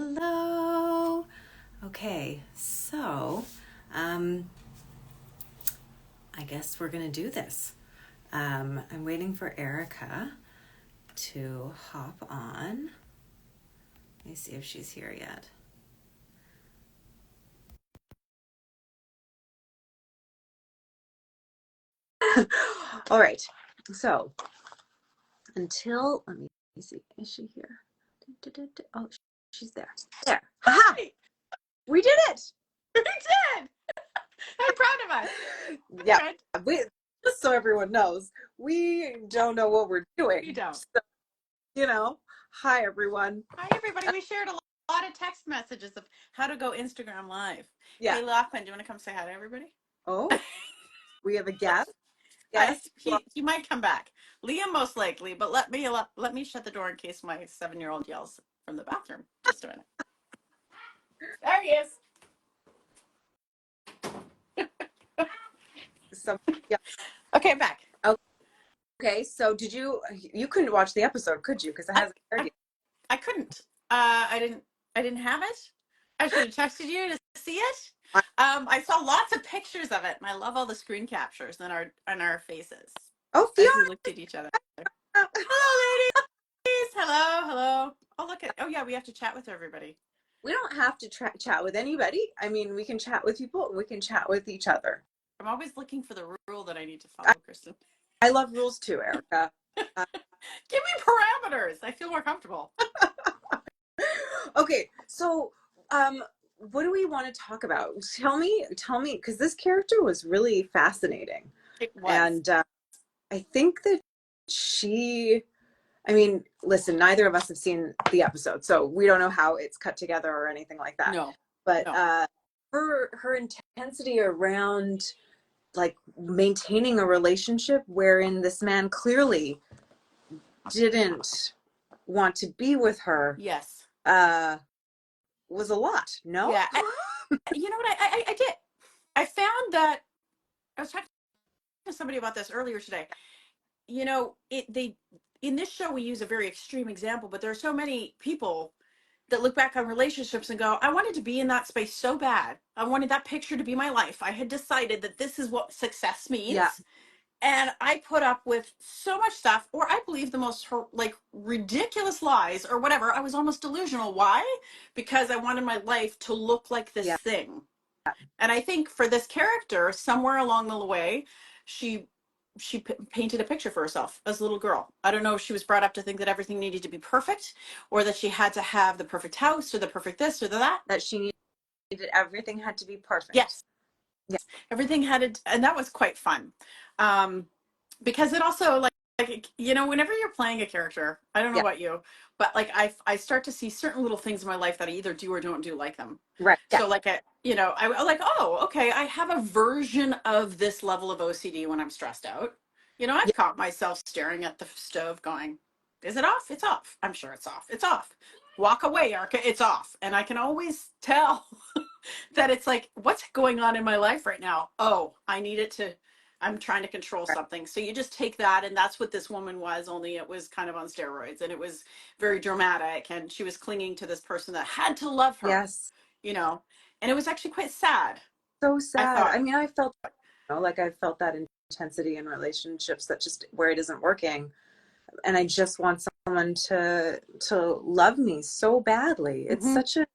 Hello. Okay, so I guess we're gonna do this. I'm waiting for Erica to hop on. Let me see if she's here yet. All right. So let me see. Is she here? Oh, she's there. There. Aha! We did it. We did. I'm proud of us. Yeah. Just so everyone knows, we don't know what we're doing. We don't. So, hi everyone. Hi everybody. We shared a lot of text messages of how to go Instagram live. Yeah. Hey Lachlan, do you want to come say hi to everybody? Oh, we have a guest. Yes. He might come back. Liam most likely, but let me shut the door in case my 7-year-old yells from the bathroom. Just a minute. There he is. Yeah. Okay, I'm back. Okay, so you couldn't watch the episode, could you? Because it hasn't aired yet. I couldn't. I didn't have it. I should have texted you to see it. I saw lots of pictures of it, and I love all the screen captures and our faces Oh, as Fiona. we looked at each other. Hello, ladies. Hello. Oh, look at. Oh, yeah. We have to chat with everybody. We don't have to chat with anybody. I mean, we can chat with people. We can chat with each other. I'm always looking for the rule that I need to follow, Kristin. I love rules too, Erica. Give me parameters. I feel more comfortable. Okay, so what do we want to talk about? Tell me, because this character was really fascinating. It was. And I think that I mean, listen, neither of us have seen the episode, so we don't know how it's cut together or anything like that. No. But her intensity around like maintaining a relationship wherein this man clearly didn't want to be with her. Yes. Was a lot. No. Yeah. You know what? I did. I found that I was talking to somebody about this earlier today. In this show we use a very extreme example, but there are so many people that look back on relationships and go, I wanted to be in that space so bad. I wanted that picture to be my life. I had decided that this is what success means. Yeah. And I put up with so much stuff, or I believe the most like ridiculous lies or whatever. I was almost delusional. Why? Because I wanted my life to look like this thing. And I think for this character, somewhere along the way, she painted a picture for herself as a little girl. I don't know if she was brought up to think that everything needed to be perfect, or that she had to have the perfect house or the perfect this or that. That she needed everything had to be perfect. Yes. Yeah. Everything had to, and that was quite fun. Because it also like whenever you're playing a character, I don't know about you, but like I start to see certain little things in my life that I either do or don't do like them. Right. So like I like, oh, okay, I have a version of this level of OCD when I'm stressed out. I've caught myself staring at the stove going, is it off? It's off. I'm sure it's off. It's off. Walk away, Arca. It's off. And I can always tell that it's like, what's going on in my life right now? Oh, I'm trying to control something. So you just take that, and that's what this woman was, only it was kind of on steroids, and it was very dramatic, and she was clinging to this person that had to love her. Yes. And it was actually quite sad. So sad. I mean, I felt that intensity in relationships that just where it isn't working. And I just want someone to love me so badly. It's such a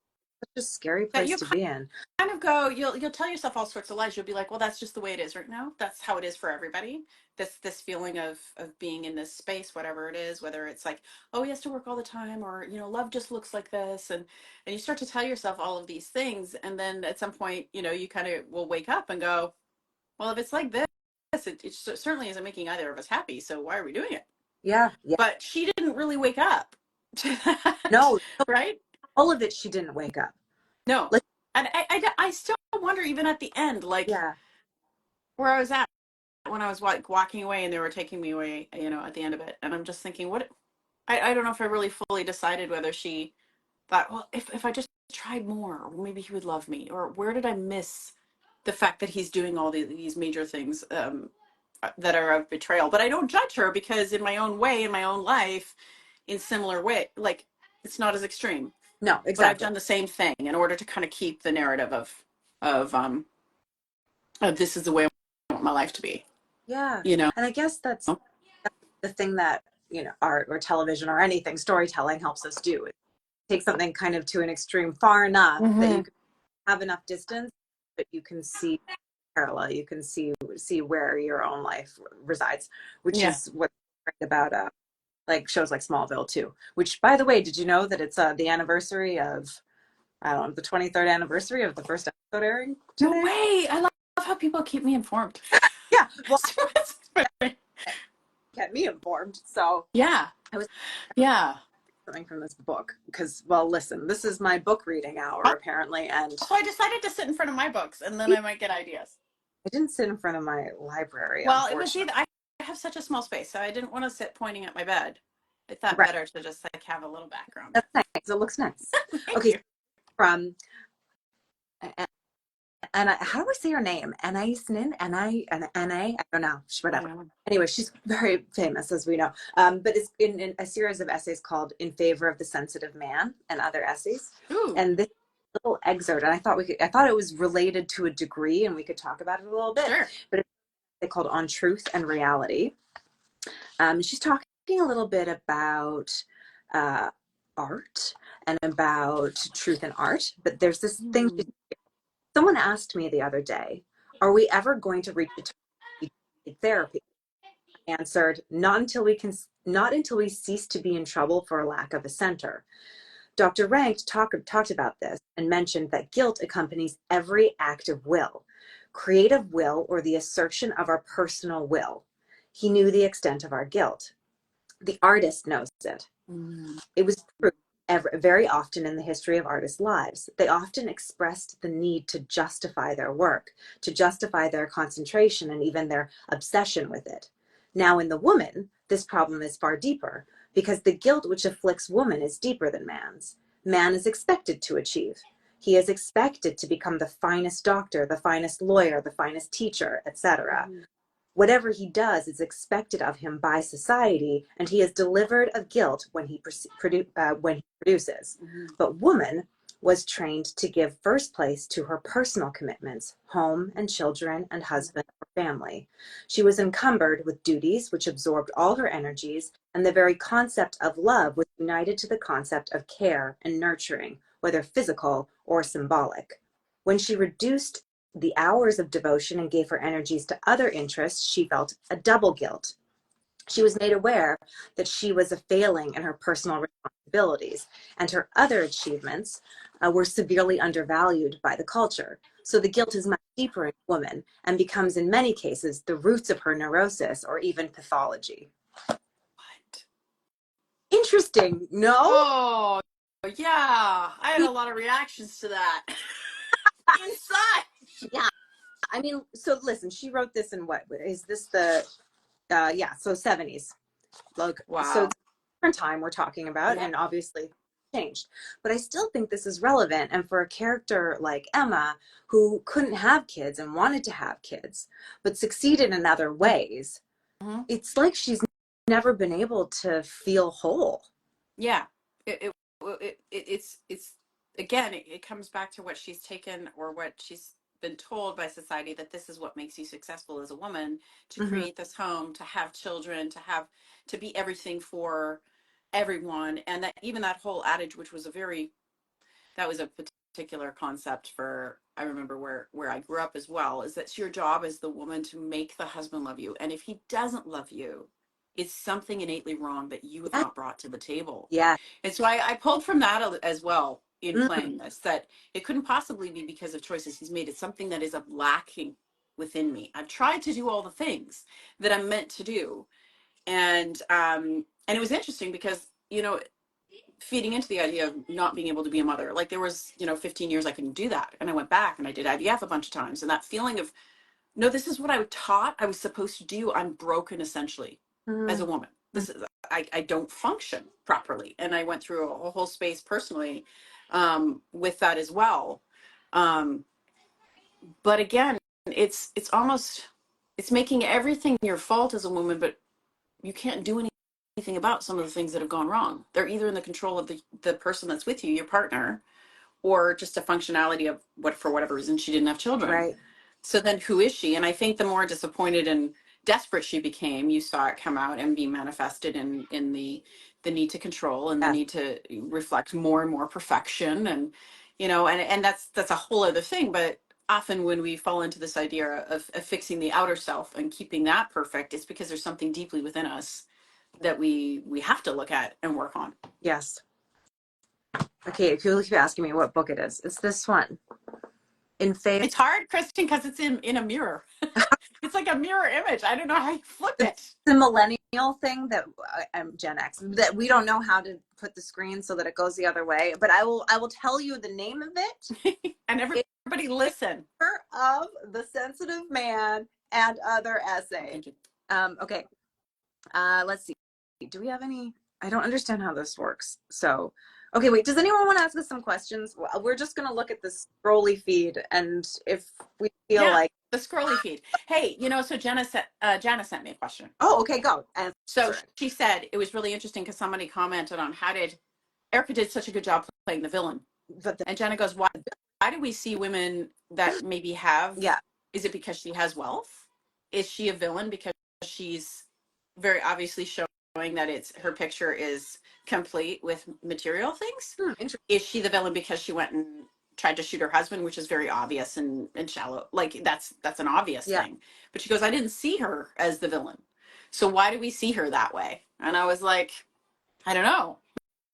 scary place to be in. Kind of go, you'll tell yourself all sorts of lies. You'll be like, well, that's just the way it is right now. That's how it is for everybody. This feeling of being in this space, whatever it is, whether it's like, oh, he has to work all the time, or love just looks like this, and you start to tell yourself all of these things, and then at some point, you kind of will wake up and go, well, if it's like this, it certainly isn't making either of us happy. So why are we doing it? Yeah. But she didn't really wake up to that. No, right? All of it, she didn't wake up. No. And I still wonder, even at the end, like where I was at when I was like walking away and they were taking me away, at the end of it. And I'm just thinking, I don't know if I really fully decided whether she thought, well, if I just tried more, maybe he would love me, or where did I miss the fact that he's doing all these major things that are of betrayal. But I don't judge her, because in my own way, in my own life, in similar way, like, it's not as extreme. No, but I've exactly. done the same thing in order to kind of keep the narrative of this is the way I want my life to be. Yeah. You know. And I guess that's the thing that, art or television or anything, storytelling helps us do. Take something kind of to an extreme far enough that you Mm-hmm. can have enough distance, but you can see parallel. You can see where your own life resides, which Yeah. is what's great about like shows like Smallville too. Which, by the way, did you know that it's the anniversary of, I don't know, the 23rd anniversary of the first episode airing No today? way. I love how people keep me informed. Yeah, well, kept me informed. So Yeah. I was Yeah. something from this book because, well, listen, this is my book reading hour apparently, and So I decided to sit in front of my books, and then I might get ideas. I didn't sit in front of my library, Well, it was unfortunately. either I have such a small space, so I didn't want to sit pointing at my bed. I thought Right, better to just like have a little background. that's nice. It looks nice. Thank Okay, you. so from and how do I say her name? I don't know. I Whatever. don't know. Anyway, she's very famous, as we know. But it's in a series of essays called "In Favor of the Sensitive Man" and other essays. Ooh, And this little excerpt, and I thought it was related to a degree, and we could talk about it a little bit. sure. But it's called "On Truth and Reality." She's talking a little bit about uh, art and about truth in art. But there's this thing. Mm. Someone asked me the other day, "Are we ever going to reach a time we need therapy?" I answered, not until we cease to be in trouble for a lack of a center." Dr. Rank talked about this and mentioned that guilt accompanies every act of will, creative will, or the assertion of our personal will. He knew the extent of our guilt. The artist knows it. Mm. It was proved very often in the history of artists' lives. They often expressed the need to justify their work, to justify their concentration and even their obsession with it. Now, in the woman, this problem is far deeper because the guilt which afflicts woman is deeper than man's. Man is expected to achieve. He is expected to become the finest doctor, the finest lawyer, the finest teacher, etc. Mhm. Whatever he does is expected of him by society, and he is delivered of guilt when when he produces. Mhm. But woman was trained to give first place to her personal commitments, home and children and husband or family. She was encumbered with duties which absorbed all her energies, and the very concept of love was united to the concept of care and nurturing, whether physical or symbolic. When she reduced the hours of devotion and gave her energies to other interests, she felt a double guilt. She was made aware that she was a failing in her personal responsibilities, and her other achievements were severely undervalued by the culture. So the guilt is much deeper in women and becomes, in many cases, the roots of her neurosis or even pathology. What? Interesting, no? Oh, yeah. I had a lot of reactions to that inside. Yeah. I mean, so listen, she wrote this in what? Is this the, yeah, so 70s. Look, so Wow. it's a different time we're talking about, Yeah. and obviously changed. But I still think this is relevant. And for a character like Emma, who couldn't have kids and wanted to have kids, but succeeded in other ways, Mhm. it's like she's never been able to feel whole. Yeah. It's again, it comes back to what she's taken or what she's been told by society that this is what makes you successful as a woman, to Mm-hmm. create this home, to have children, to be everything for everyone. And that even that whole adage, which was that was a particular concept for, I remember where I grew up as well, is that your job as the woman to make the husband love you. And if he doesn't love you, it's something innately wrong that you have Yeah. not brought to the table. Yeah. And so I pulled from that as well in Mm-hmm. playing this, that it couldn't possibly be because of choices he's made. It's something that is lacking within me. I've tried to do all the things that I'm meant to do. And it was interesting because, feeding into the idea of not being able to be a mother. Like there was, 15 years I couldn't do that. And I went back and I did IVF a bunch of times. And that feeling of, no, this is what I was taught I was supposed to do. I'm broken essentially as a Mm-hmm. woman. This is, I don't function properly. And I went through a whole space personally with that as well. Um, but again, it's almost, it's making everything your fault as a woman, but you can't do anything anything about some of the things that have gone wrong. They're either in the control of the person that's with you, your partner, or just a functionality of what, for whatever reason, she didn't have children. Right. So then who is she? And I think the more disappointed and desperate she became, you saw it come out and be manifested in the need to control and the Yes. need to reflect more and more perfection. And, you know, and that's a whole other thing. But often when we fall into this idea of fixing the outer self and keeping that perfect, it's because there's something deeply within us that we have to look at and work on. Yes. Okay, if you keep asking me what book it is, it's this one. In Faith. It's hard, Kristin, because it's in a mirror. It's like a mirror image. I don't know how you flip it. The millennial thing that I'm Gen X, that we don't know how to put the screen so that it goes the other way. But I will tell you the name of it. And everybody listen. Of the Sensitive Man and Other Essays. Thank you. Okay. Let's see. Do we have any? I don't understand how this works. So, okay, wait. Does anyone want to ask us some questions? We're just going to look at the scrolly feed, and if we feel like the scrolly feed. Hey, you know, so Jana sent me a question. Oh, okay, go. Answer So it. she said it was really interesting because somebody commented on how did Erica did such a good job playing the villain. And Jenna goes, why do we see women that maybe have? Yeah. Is it because she has wealth? Is she a villain because she's very obviously showing that it's her picture is complete with material things? Is she the villain because she went and tried to shoot her husband, which is very obvious and shallow? Like that's an obvious thing. But she goes, I didn't see her as the villain. So why do we see her that way? And I was like, I don't know.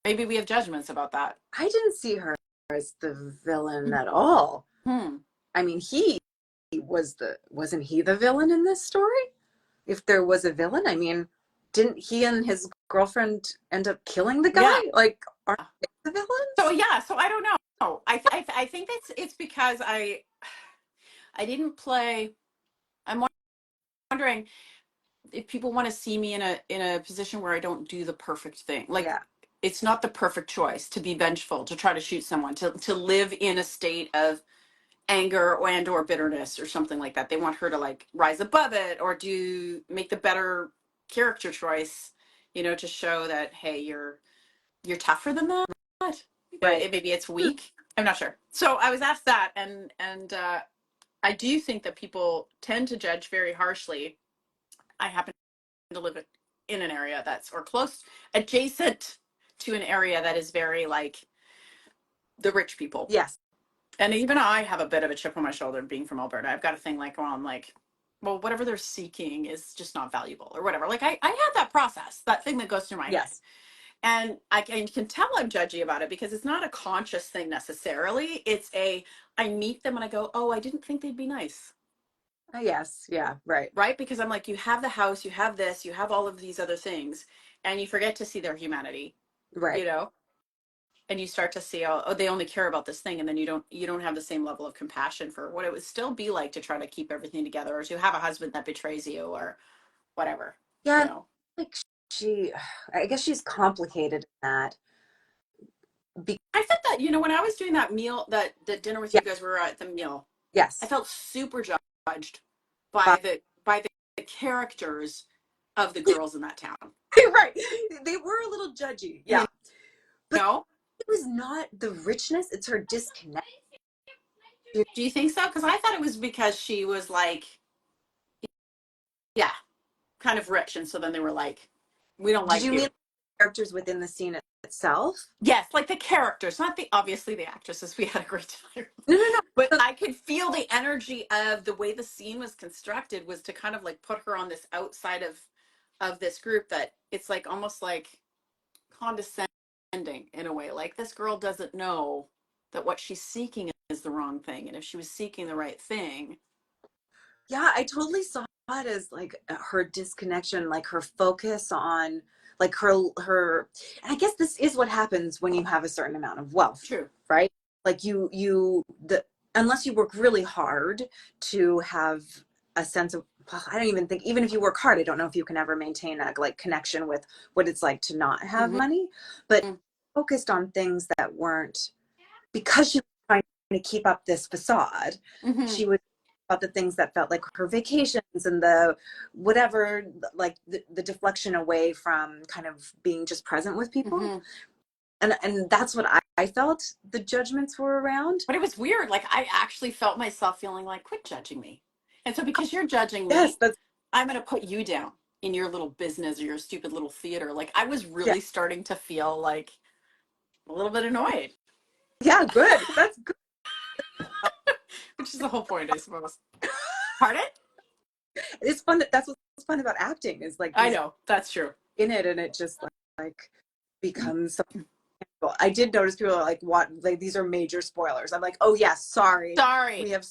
Maybe we have judgments about that. I didn't see her as the villain at all. I mean, wasn't he the villain in this story? If there was a villain, I mean, didn't he and his girlfriend end up killing the guy? Yeah. Like, aren't they the villains? So yeah, so I don't know. I think it's because I didn't play. I'm wondering if people want to see me in a position where I don't do the perfect thing. Like it's not the perfect choice to be vengeful, to try to shoot someone, to live in a state of anger or bitterness or something like that. They want her to like rise above it or make the better character choice, you know, to show that hey, you're tougher than that. Right. Maybe it's weak. I'm not sure. So I was asked that, and I do think that people tend to judge very harshly. I happen to live in an area that's or close adjacent to an area that is very like the rich people. Yes. And even I have a bit of a chip on my shoulder being from Alberta. I've got a thing like, well, I'm like, well, whatever they're seeking is just not valuable or whatever. Like I have that process, that thing that goes through my head. And I can tell I'm judgy about it because it's not a conscious thing necessarily. It's I meet them and I go, oh, I didn't think they'd be nice. Yes. Yeah. Right. Right. Because I'm like, you have the house, you have this, you have all of these other things, and you forget to see their humanity. Right. You know, and you start to see, oh, they only care about this thing, and then you don't have the same level of compassion for what it would still be like to try to keep everything together, or to have a husband that betrays you, or whatever. Yeah. You know? Like I guess she's complicated in that. I felt that, you know, when I was doing that meal, that dinner with you guys, we were at the meal. Yes. I felt super judged by the characters of the girls in that town. Right. They were a little judgy. Yeah. But no, it was not the richness, it's her disconnect. Do you think so? Because I thought it was because she was like, yeah, kind of rich, and so then they were like, we don't like you. Did you mean characters within the scene itself? Yes, like the characters, not obviously the actresses. We had a great time. No. But I could feel the energy of the way the scene was constructed was to kind of like put her on this outside of this group, that it's like almost like condescending in a way. Like, this girl doesn't know that what she's seeking is the wrong thing, and if she was seeking the right thing. Yeah, I totally saw it as like her disconnection, like her focus on like her and I guess this is what happens when you have a certain amount of wealth. True. Right? Like unless you work really hard to have a sense of, I don't even think, even if you work hard, I don't know if you can ever maintain a like connection with what it's like to not have money, but focused on things that weren't, because she was trying to keep up this facade. She was about the things that felt like her vacations and the whatever, like the deflection away from kind of being just present with people. Mm-hmm. And that's what I felt the judgments were around. But it was weird. Like I actually felt myself feeling like, quit judging me. And so because you're judging Yes, me, that's I'm going to put you down in your little business or your stupid little theater. Like I was yeah, really starting to feel like a little bit annoyed, yeah, good. That's good. which is the whole point, I suppose. Pardon? It's fun. That's what's fun about acting is like I these know that's true. in it, and it just like becomes so. I did notice people are like, "What? Like these are major spoilers." I'm like, "Oh yes, sorry, Sorry. we have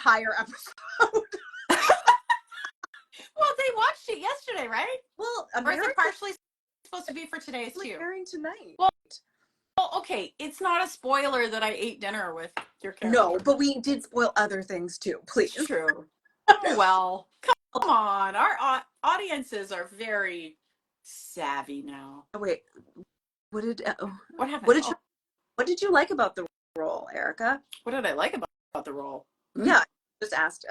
higher episode." Well, they watched it yesterday, right? Well, Or is it America partially supposed to be for today's is too? airing tonight. Well, okay. It's not a spoiler that I ate dinner with your No, character. but we did spoil other things too. Please. It's true. Oh, well, come on. Our audiences are very savvy now. Oh, wait, what did What what happened? did you Oh, what did you like about the role, Erica? what did I like about the role? Hmm? Yeah, I just asked.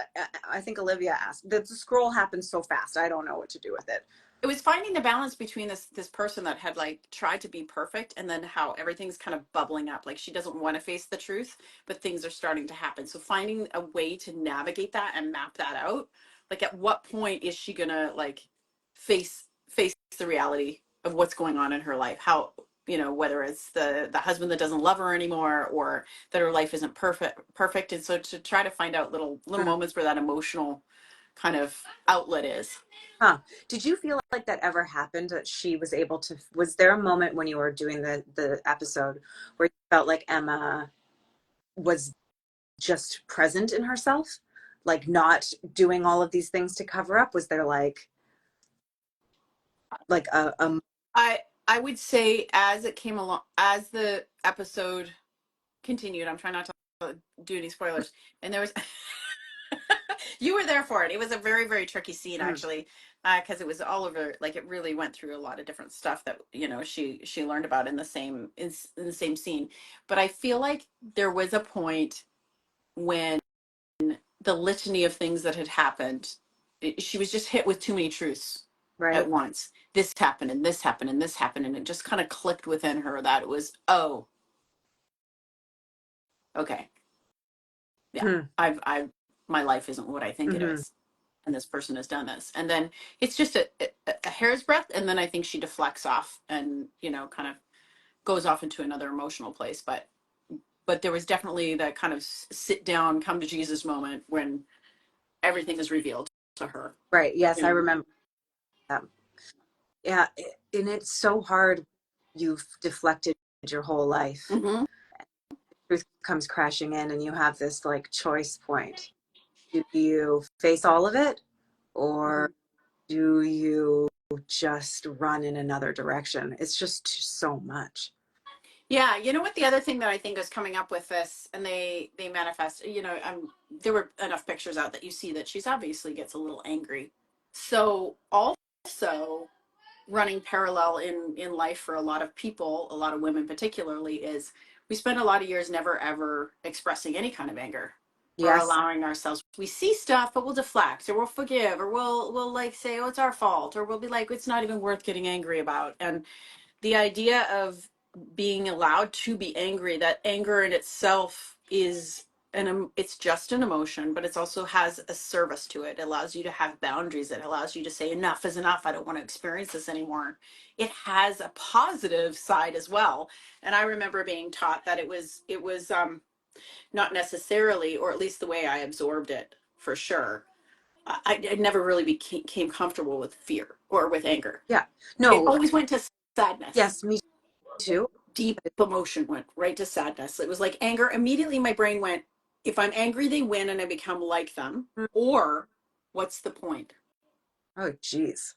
I think Olivia asked. The scroll happened so fast. I don't know what to do with it. It was finding the balance between this person that had like tried to be perfect and then how everything's kind of bubbling up. Like she doesn't want to face the truth, but things are starting to happen. So finding a way to navigate that and map that out. Like at what point is she gonna like face the reality of what's going on in her life? How, whether it's the husband that doesn't love her anymore or that her life isn't perfect. And so to try to find out little Mm. moments where that emotional kind of outlet is. Huh? Did you feel like that ever happened? That she was able to? Was there a moment when you were doing the episode where you felt like Emma was just present in herself, like not doing all of these things to cover up? Was there like a I would say as it came along, as the episode continued, I'm trying not to do any spoilers, and there was you were there for it. It was a very, very tricky scene mm, actually, because it was all over. Like it really went through a lot of different stuff that she learned about in the same scene. But I feel like there was a point when the litany of things that had happened, she was just hit with too many truths at right? once. This happened and this happened and this happened, and it just kind of clicked within her that it was, oh, okay, yeah, Hmm. I've my life isn't what I think it Mm-hmm. is, and this person has done this, and then it's just a hair's breadth, and then I think she deflects off and kind of goes off into another emotional place, but there was definitely that kind of sit down, come to Jesus moment when everything is revealed to her. Right. Yes, You I know. remember that. Yeah, and it's so hard. You've deflected your whole life. Hmm. Truth comes crashing in, and you have this like choice point. Do you face all of it, or do you just run in another direction? It's just so much. Yeah, you know what? The other thing that I think is coming up with this, and they manifest. There were enough pictures out that you see that she's obviously gets a little angry. So also running parallel in life for a lot of people, a lot of women particularly, is we spend a lot of years never ever expressing any kind of anger or Yes. allowing ourselves. We see stuff, but we'll deflect or we'll forgive or we'll like say, oh, it's our fault, or we'll be like, it's not even worth getting angry about. And the idea of being allowed to be angry, that anger in itself is it's just an emotion, but it also has a service to it. It allows you to have boundaries. It allows you to say enough is enough. I don't want to experience this anymore. It has a positive side as well. And I remember being taught that it was not necessarily, or at least the way I absorbed it for sure. I never really became comfortable with fear or with anger. Yeah. It No. always went to sadness. Yes, me too. Deep emotion went right to sadness. It was like anger. Immediately my brain went, if I'm angry, they win and I become like them. Or what's the point? Oh, geez.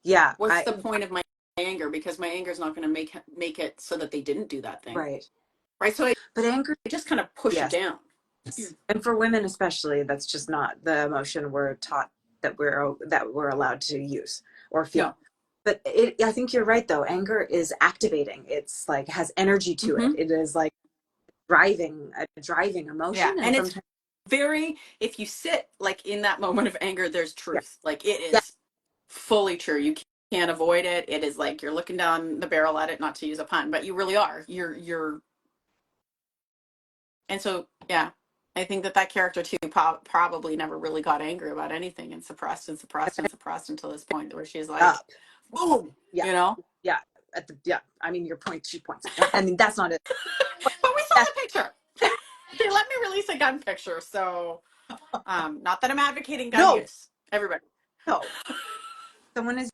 Yeah. What's the point of my anger? Because my anger is not going to make it so that they didn't do that thing. Right. Right. So I But anger, just kind of push it yes. down. And for women especially, that's just not the emotion we're taught that we're allowed to use or feel. No. But I think you're right though. Anger is activating. It's like has energy to it. Mm-hmm. It is like driving a driving Yeah. emotion, and And it's sometimes. very, if you sit like in that moment of anger, there's Yeah. truth. Like it Yeah. is fully true. You can't avoid it. It is like you're looking down the barrel at it, not to use a pun, but you really are. And so, yeah, I think that character too probably never really got angry about anything and suppressed and suppressed and suppressed until this point where she's like, Up. boom, Yeah. you know? Yeah. Yeah. I mean, your point, 2 points. I mean, that's not it. But we saw That's, the picture. They let me release a gun picture. So, not that I'm advocating gun no, use. Everybody. no. Someone is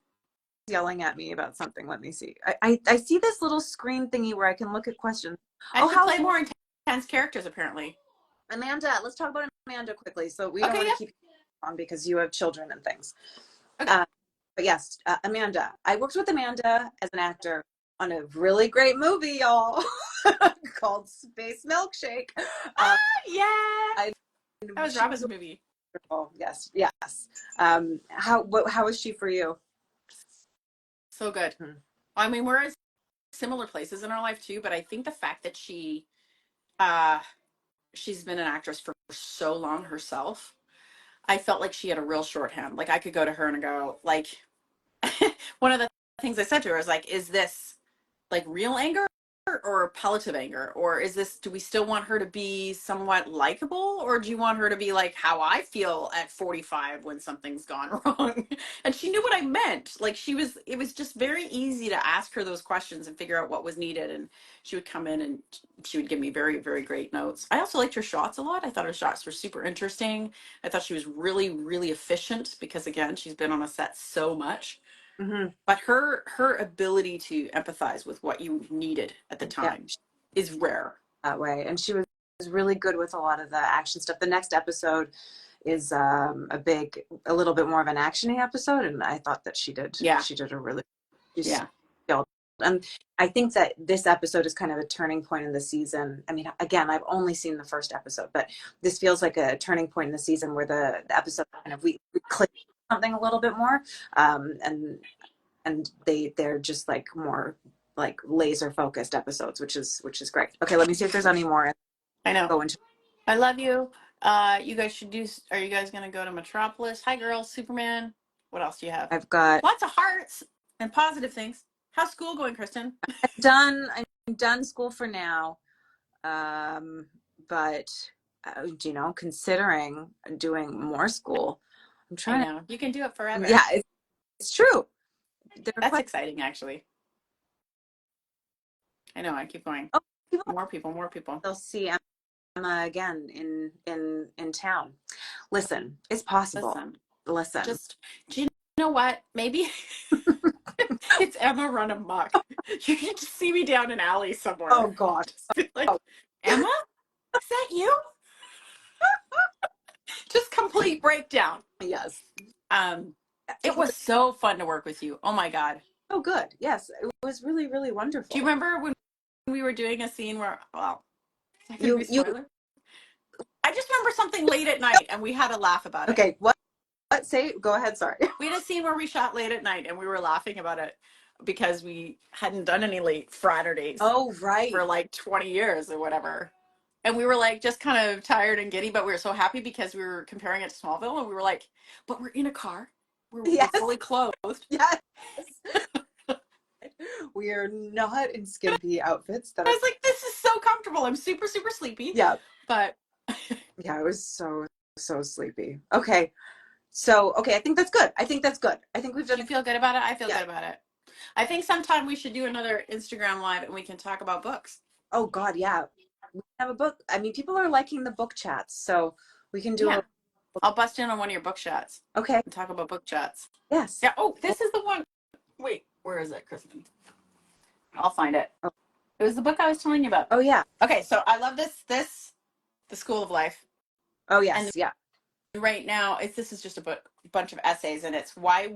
yelling at me about something. Let me see. I see this little screen thingy where I can look at questions. I Oh, should how's play more intense characters, apparently. Amanda? Let's talk about Amanda quickly. So we don't Okay, want to yep. keep on because you have children and things. Okay. But yes, Amanda. I worked with Amanda as an actor on a really great movie, y'all, called Space Milkshake. Yeah. I, That was she was Robin's movie. wonderful. Yes, yes. How is she for you? So good. Hmm. I mean, we're in similar places in our life too, but I think the fact that uh, she's been an actress for so long herself, I felt like she had a real shorthand. Like I could go to her and go, like, one of the things I said to her is like, is this like real anger or palliative anger? Or is this, do we still want her to be somewhat likable? Or do you want her to be like how I feel at 45 when something's gone wrong? And she knew what I meant. Like it was just very easy to ask her those questions and figure out what was needed. And she would come in and she would give me very, very great notes. I also liked her shots a lot. I thought her shots were super interesting. I thought she was really, really efficient because again, she's been on a set so much. Mm-hmm. But her ability to empathize with what you needed at the Yeah, time is rare. that way, and she was really good with a lot of the action stuff. The next episode is a little bit more of an actiony episode, and I thought that Yeah, she did a really she's yeah, skilled. And I think that this episode is kind of a turning point in the season. I mean, again, I've only seen the first episode, but this feels like a turning point in the season where the episode kind of we click something a little bit more, and they're just like more like laser focused episodes, which is great. Okay, let me see if there's any more. I know. Go into I love you. You guys should do. Are you guys gonna go to Metropolis? Hi, girls. Superman. What else do you have? I've got Lots of hearts and positive things. How's school going, Kristin? I'm done school for now. Um, but considering doing more school, I'm I trying know you can do it to. forever. Yeah, it's true. There are That's quite exciting, actually. I know. I keep going. oh, people More people. More people. they'll see Emma again in town. Listen, it's possible. Listen. Listen. Just do you know what? Maybe it's Emma run amok. You can just see me down an alley Oh somewhere. God. Just be like, Oh Emma, is that you? Just complete breakdown. yes. Um, it was so fun to work with you. Oh my God. Oh good. Yes, it was really really Do you wonderful. remember when we were doing a scene where, well, is that going to be You spoiler? I just remember something late at night and we had a laugh about it. okay? What? Say? Go ahead. Sorry. We had a scene where we shot late at night and we were laughing about it because we hadn't done any late Fridays Oh right. for like 20 years or whatever. And we were like just kind of tired and giddy, but we were so happy because we were comparing it to Smallville and we were like, but we're in a car. We're Yes. fully clothed. Yes. We are not in skimpy outfits that I are. was like, this is so comfortable. I'm super, super sleepy. Yeah. But Yeah. I was so sleepy. Okay. So okay. I think that's good. I think that's good. I think we've do done. you feel good about it? I feel Yeah. good about it. I think sometime we should do another Instagram live and we can talk about books. Oh God. Yeah. We have a book. I mean, people are liking the book chats, so we can do Yeah. a. I'll bust in on one of your book chats Okay. and talk about book chats. Yes. Yeah. Oh, this is the one. Wait, where is it, Kristin? I'll find it. Oh, It was the book I was telling you about. oh yeah. Okay, so I love The School of Life. Oh And yes. Yeah. right now, this is just a bunch of essays, and it's why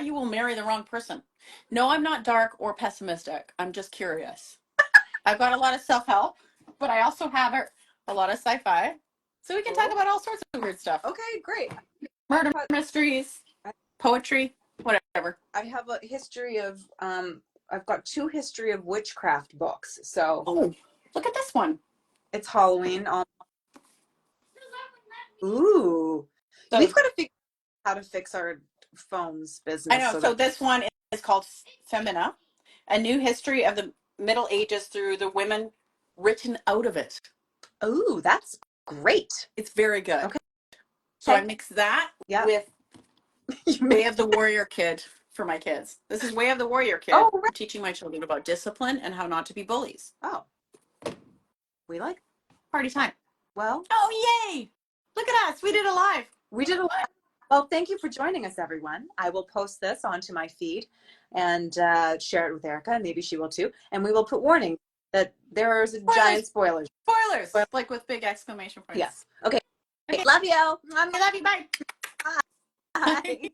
you will marry the wrong person. No, I'm not dark or pessimistic. I'm just curious. I've got a lot of self-help, but I also have a lot of sci-fi. So we can talk about all sorts of weird stuff. Okay. Great. Murder mysteries, poetry, whatever. I have a history of I've got 2 history of witchcraft books. So Oh, look at this one. it's Halloween. Ooh, So we've got to figure out how to fix our phones I business know. so So that. this one is called Femina, a new history of the Middle Ages through the women written out of it. Ooh, that's great. It's very good. Okay. So I Okay. mix that Yeah. with You Way mix. of the Warrior Kid for my kids. This is Way of the Warrior Oh, Kid. right. I'm teaching my children about discipline and how not to be bullies. Oh, we like. Party time. Well, Oh, yay! Look at us. We did it live. we did a lot. Well, thank you for joining us, everyone. I will post this onto my feed and share it with Erica, and maybe she will too. And we will put warning that there's a Spoilers. giant spoilers. Spoilers. Like with big exclamation points. Yes. Okay. Okay. Love you. I love you. Bye. Bye. Bye.